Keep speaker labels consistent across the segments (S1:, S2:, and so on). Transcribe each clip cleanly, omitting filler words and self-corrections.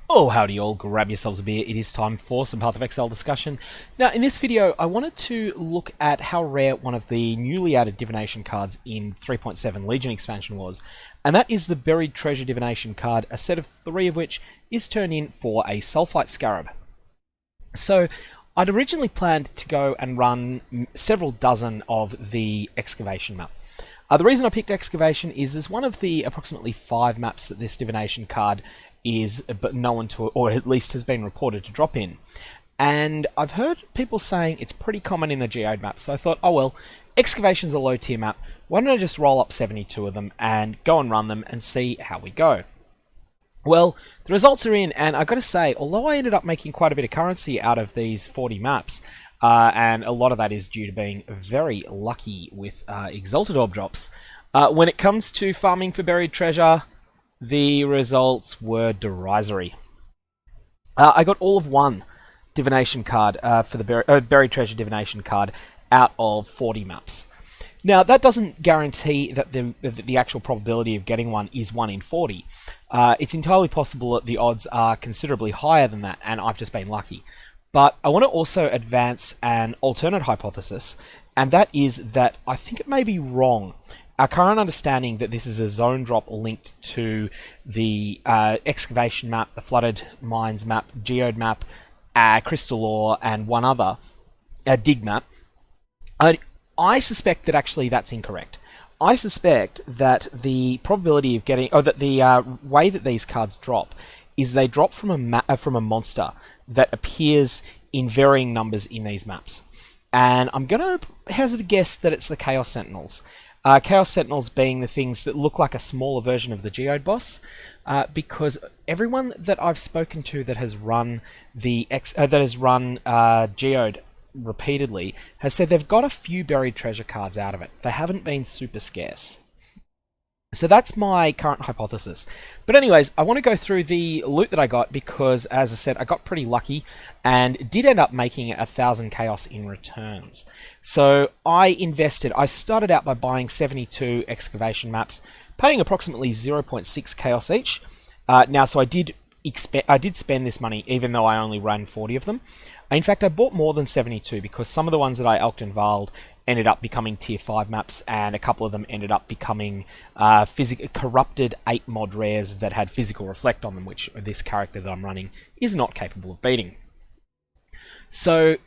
S1: Oh, howdy all, grab yourselves a beer, it is time for some Path of Exile discussion. Now, in this video, I wanted to look at how rare one of the newly added Divination cards in 3.7 Legion expansion was, and that is the Buried Treasure Divination card, a set of 3 of which is turned in for a Sulphite Scarab. So, I'd originally planned to go and run several dozen of the Excavation map. The reason I picked Excavation is one of the approximately 5 maps that this Divination card is but known to, or at least has been reported to drop in. And I've heard people saying it's pretty common in the Geode map, so I thought, oh well, Excavation's a low tier map, why don't I just roll up 72 of them and go and run them and see how we go. Well, the results are in, and I've got to say, although I ended up making quite a bit of currency out of these 40 maps, and a lot of that is due to being very lucky with Exalted Orb drops, when it comes to farming for buried treasure, the results were derisory. I got all of one Divination card for the Buried Treasure Divination card out of 40 maps. Now, that doesn't guarantee that the actual probability of getting one is 1 in 40. It's entirely possible that the odds are considerably higher than that, and I've just been lucky. But I want to also advance an alternate hypothesis, and that is that I think it may be wrong. Our current understanding that this is a zone drop linked to the Excavation map, the Flooded Mines map, Geode map, Crystal Ore, and one other, Dig map. I suspect that actually that's incorrect. I suspect that the probability of getting, or that the way that these cards drop is they drop from a monster that appears in varying numbers in these maps. And I'm going to hazard a guess that it's the Chaos Sentinels. Chaos Sentinels being the things that look like a smaller version of the Geode boss, because everyone that I've spoken to that has run Geode repeatedly has said they've got a few buried treasure cards out of it. They haven't been super scarce. So that's my current hypothesis. But anyways, I want to go through the loot that I got because, as I said, I got pretty lucky and did end up making 1,000 chaos in returns. So I started out by buying 72 excavation maps, paying approximately 0.6 chaos each. So I did spend this money even though I only ran 40 of them. In fact, I bought more than 72 because some of the ones that I alched and Vaaled ended up becoming tier 5 maps, and a couple of them ended up becoming corrupted 8 mod rares that had physical reflect on them, which this character that I'm running is not capable of beating. So,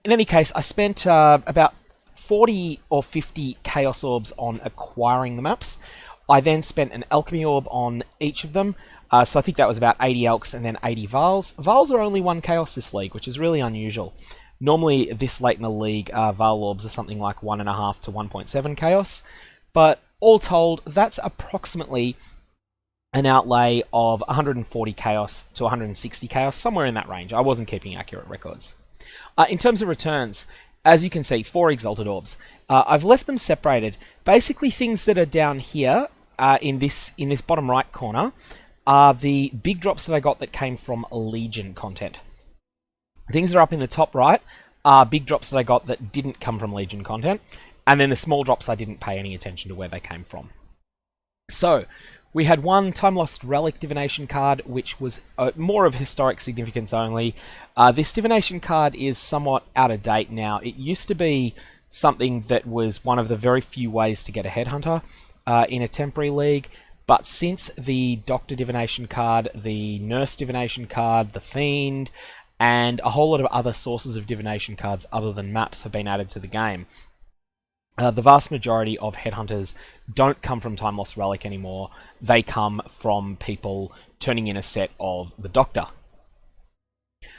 S1: in any case, I spent about 40 or 50 Chaos Orbs on acquiring the maps. I then spent an Alchemy Orb on each of them, so I think that was about 80 Elks and then 80 Vaals. Vaals are only 1 Chaos this league, which is really unusual. Normally, this late in the league, Vaal Orbs are something like 1.5 to 1.7 Chaos, but all told, that's approximately an outlay of 140 Chaos to 160 Chaos, somewhere in that range. I wasn't keeping accurate records. In terms of returns, as you can see, 4 Exalted Orbs. I've left them separated. Basically, things that are down here in this bottom right corner are the big drops that I got that came from Legion content. Things that are up in the top right are big drops that I got that didn't come from Legion content, and then the small drops I didn't pay any attention to where they came from. So, we had one Time Lost Relic Divination card, which was more of historic significance only. This Divination card is somewhat out of date now. It used to be something that was one of the very few ways to get a Headhunter in a temporary league, but since the Doctor Divination card, the Nurse Divination card, the Fiend, and a whole lot of other sources of divination cards other than maps have been added to the game, the vast majority of Headhunters don't come from Time Lost Relic anymore. They come from people turning in a set of the Doctor.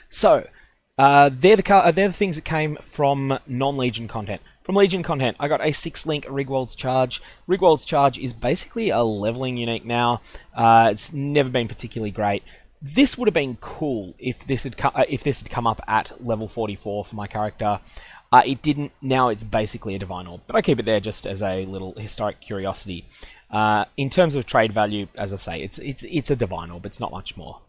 S1: So, they're the things that came from non-Legion content. From Legion content, I got a 6-link Rigwold's Charge. Rigwold's Charge is basically a leveling unique now. It's never been particularly great. This would have been cool if this had come up at level 44 for my character. It didn't. Now it's basically a Divine Orb, but I keep it there just as a little historic curiosity. In terms of trade value, as I say, it's a Divine Orb. It's not much more.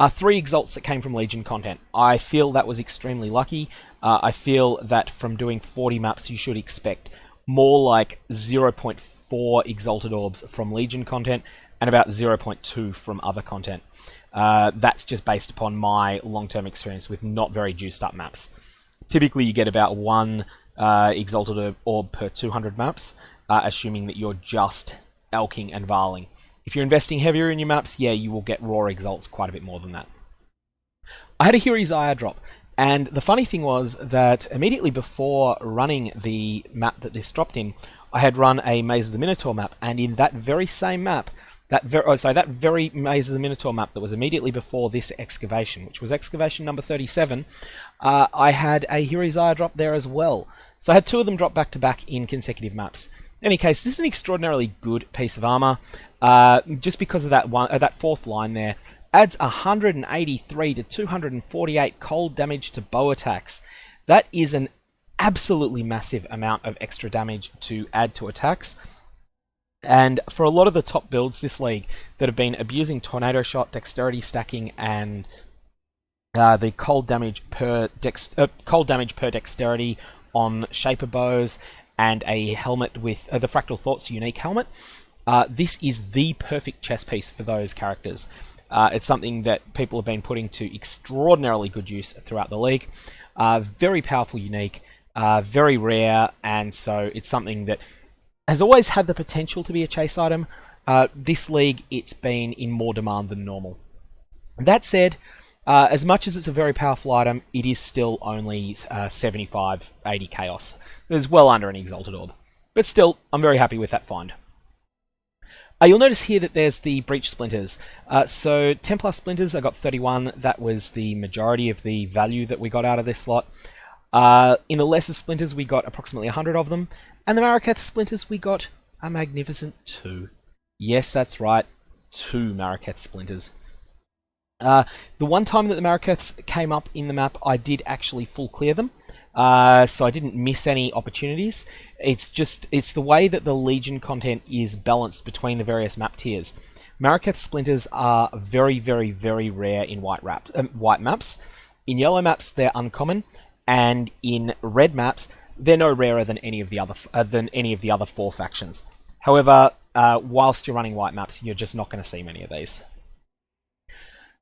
S1: 3 exalts that came from Legion content. I feel that was extremely lucky. I feel that from doing 40 maps, you should expect more like 0.4 Exalted Orbs from Legion content, and about 0.2 from other content. That's just based upon my long-term experience with not very juiced up maps. Typically, you get about 1 exalted orb per 200 maps, assuming that you're just alking and Vaaling. If you're investing heavier in your maps, yeah, you will get raw exalts quite a bit more than that. I had a Hiri's Ire drop, and the funny thing was that immediately before running the map that this dropped in, I had run a Maze of the Minotaur map, and in that very same map, that very Maze of the Minotaur map that was immediately before this excavation, which was excavation number 37, I had a Hiri's Ire drop there as well. So I had 2 of them drop back to back in consecutive maps. In any case, this is an extraordinarily good piece of armor, just because of that 4th line there. Adds 183 to 248 cold damage to bow attacks. That is an absolutely massive amount of extra damage to add to attacks. And for a lot of the top builds this league that have been abusing Tornado Shot, Dexterity Stacking, and the cold damage per Dexterity on Shaper Bows, and a helmet with the Fractal Thoughts unique helmet, this is the perfect chess piece for those characters. It's something that people have been putting to extraordinarily good use throughout the league. Very powerful unique, very rare, and so it's something that has always had the potential to be a chase item. This league, it's been in more demand than normal. That said, as much as it's a very powerful item, it is still only 75, 80 chaos. It's well under an Exalted Orb. But still, I'm very happy with that find. You'll notice here that there's the Breach Splinters. So Templar Splinters, I got 31. That was the majority of the value that we got out of this slot. In the Lesser Splinters, we got approximately 100 of them. And the Marraketh Splinters, we got a magnificent 2. Yes, that's right, 2 Marraketh Splinters. The one time that the Marrakeths came up in the map, I did actually full clear them. So I didn't miss any opportunities. It's the way that the Legion content is balanced between the various map tiers. Marraketh Splinters are very, very, very rare in white maps. In yellow maps, they're uncommon, and in red maps, they're no rarer than any of the other 4 factions. However, whilst you're running white maps, you're just not going to see many of these.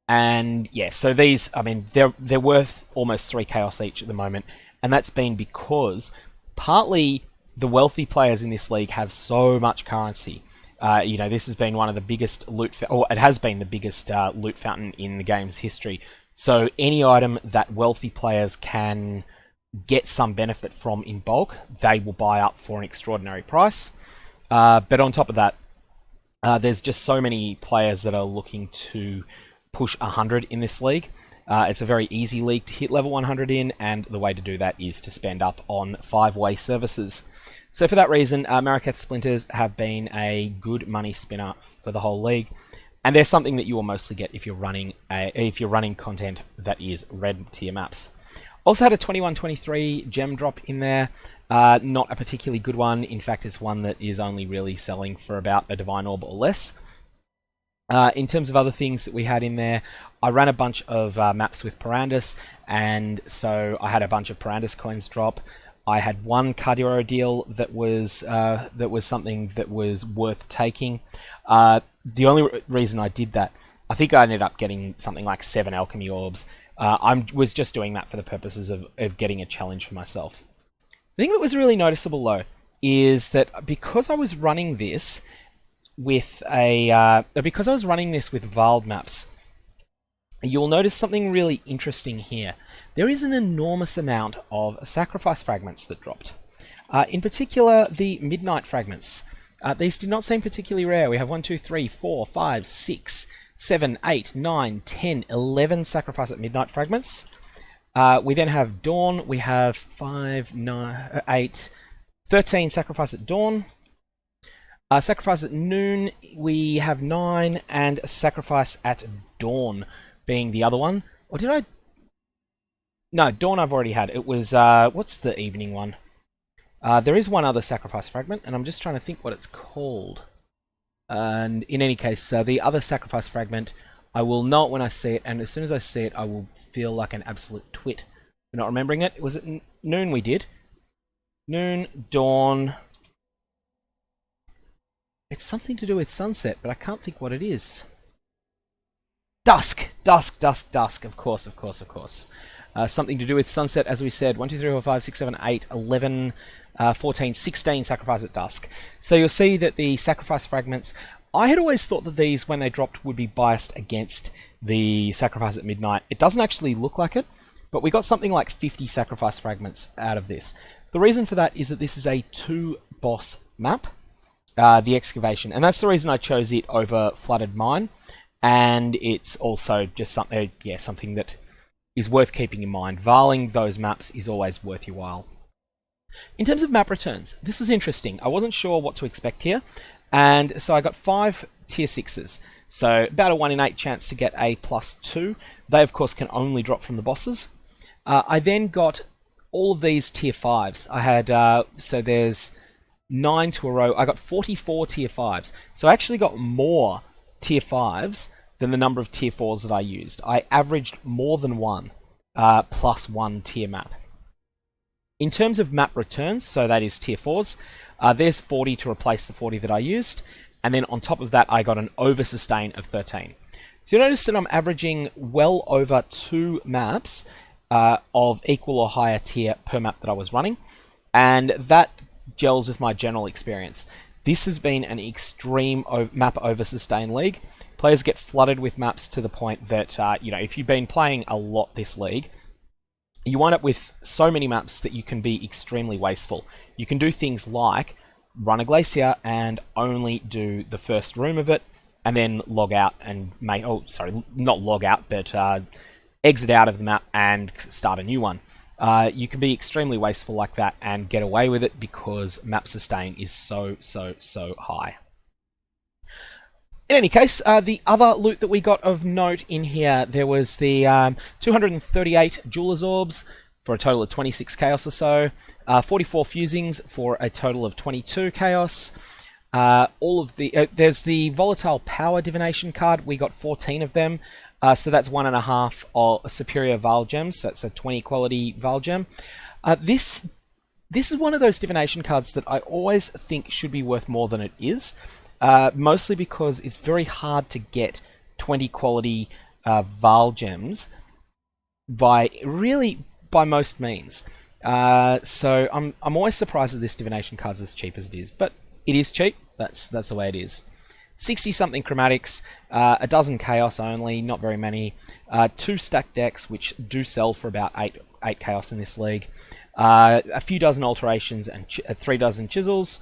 S1: And yeah, so these, I mean, they're worth almost 3 chaos each at the moment, and that's been because partly the wealthy players in this league have so much currency. This has been one of the biggest it has been the biggest loot fountain in the game's history. So any item that wealthy players can get some benefit from in bulk, they will buy up for an extraordinary price. But on top of that, there's just so many players that are looking to push 100 in this league. It's a very easy league to hit level 100 in, and the way to do that is to spend up on 5-way services. So for that reason, Marraketh Splinters have been a good money spinner for the whole league, and they're something that you will mostly get if you're running content that is red tier maps. Also had a 21-23 gem drop in there. Not a particularly good one. In fact, it's one that is only really selling for about a Divine Orb or less. In terms of other things that we had in there, I ran a bunch of maps with Parandus, and so I had a bunch of Parandus coins drop. I had one Cardioro deal that was something that was worth taking. The only reason I did that, I think I ended up getting something like 7 Alchemy Orbs. I was just doing that for the purposes of getting a challenge for myself. The thing that was really noticeable, though, is that because I was running this with Vaaled maps, you'll notice something really interesting here. There is an enormous amount of sacrifice fragments that dropped. In particular, the Midnight fragments. These did not seem particularly rare. We have 1, 2, 3, 4, 5, 6, 7, 8, 9, 10, 11 sacrifice at midnight fragments. We then have Dawn. We have 5, 9, 8, 13 sacrifice at Dawn. Sacrifice at Noon, we have 9, and Sacrifice at Dawn being the other one. Or did I? No, Dawn I've already had. It was, what's the evening one? There is one other sacrifice fragment, and I'm just trying to think what it's called. And in any case, the other sacrifice fragment, I will know it when I see it, and as soon as I see it, I will feel like an absolute twit for not remembering it. Was it Noon we did? Noon, Dawn. It's something to do with sunset, but I can't think what it is. Dusk, dusk, dusk, dusk. Of course, of course, of course. Something to do with sunset, as we said. 1, 2, 3, 4, 5, 6, 7, 8, 11, 14, 16 sacrifice at dusk. So you'll see that the sacrifice fragments, I had always thought that these, when they dropped, would be biased against the sacrifice at midnight. It doesn't actually look like it, but we got something like 50 sacrifice fragments out of this. The reason for that is that this is a 2-boss map, the Excavation, and that's the reason I chose it over Flooded Mine, and it's also just something, something that is worth keeping in mind. Varling those maps is always worth your while. In terms of map returns, this was interesting. I wasn't sure what to expect here, and so I got 5 tier 6s. So about a 1 in 8 chance to get a +2. They, of course, can only drop from the bosses. I then got all of these tier 5s. I had, so there's 9 to a row. I got 44 tier 5s. So I actually got more tier 5s than the number of tier 4s that I used. I averaged more than 1 +1 tier map. In terms of map returns, so that is tier 4s, there's 40 to replace the 40 that I used, and then on top of that I got an over-sustain of 13. So you notice that I'm averaging well over 2 maps of equal or higher tier per map that I was running, and that gels with my general experience. This has been an extreme map over-sustain league. Players get flooded with maps to the point that, if you've been playing a lot this league, you wind up with so many maps that you can be extremely wasteful. You can do things like run a glacier and only do the first room of it, and then log out and not log out, but exit out of the map and start a new one. You can be extremely wasteful like that and get away with it because map sustain is so high. In any case, the other loot that we got of note in here, there was the 238 Jeweler's Orbs for a total of 26 Chaos or so, 44 Fusings for a total of 22 Chaos. There's the Volatile Power Divination card. We got 14 of them, so that's 1.5 of Superior Vaaled Gems, so that's a 20 quality Vaaled Gem. This is one of those Divination cards that I always think should be worth more than it is. Mostly because it's very hard to get 20 quality Vaaled Gems by most means. So I'm always surprised that this Divination card's as cheap as it is, but it is cheap. That's the way it is. 60 something chromatics, a dozen chaos only, not very many. 2 stacked decks which do sell for about 8 chaos in this league. A few dozen alterations and 3 dozen chisels.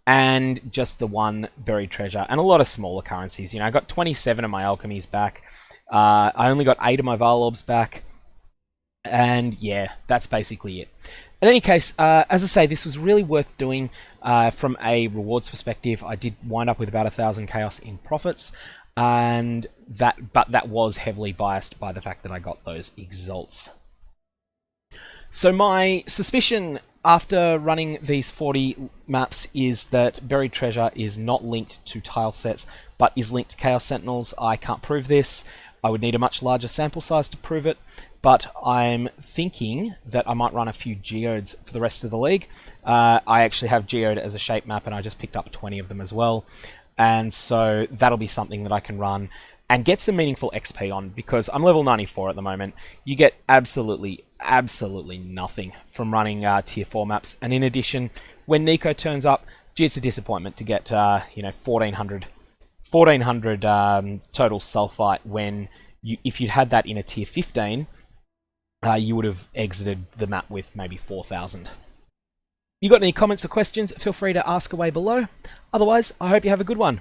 S1: And just the 1 buried treasure, and a lot of smaller currencies. I got 27 of my alchemies back. I only got 8 of my Vaaled Orbs back. And yeah, that's basically it. In any case, as I say, this was really worth doing from a rewards perspective. I did wind up with about 1,000 chaos in profits, but that was heavily biased by the fact that I got those exalts. So my suspicion after running these 40 maps is that buried treasure is not linked to tile sets, but is linked to Chaos Sentinels. I can't prove this. I would need a much larger sample size to prove it, but I'm thinking that I might run a few Geodes for the rest of the league. I actually have Geode as a shape map, and I just picked up 20 of them as well. And so that'll be something that I can run and get some meaningful XP on, because I'm level 94 at the moment. You get absolutely nothing from running tier 4 maps, and in addition, when Nico turns up, gee, it's a disappointment to get 1400 total sulfite when if you'd had that in a tier 15, you would have exited the map with maybe 4000. You got any comments or questions, feel free to ask away below. Otherwise, I hope you have a good one.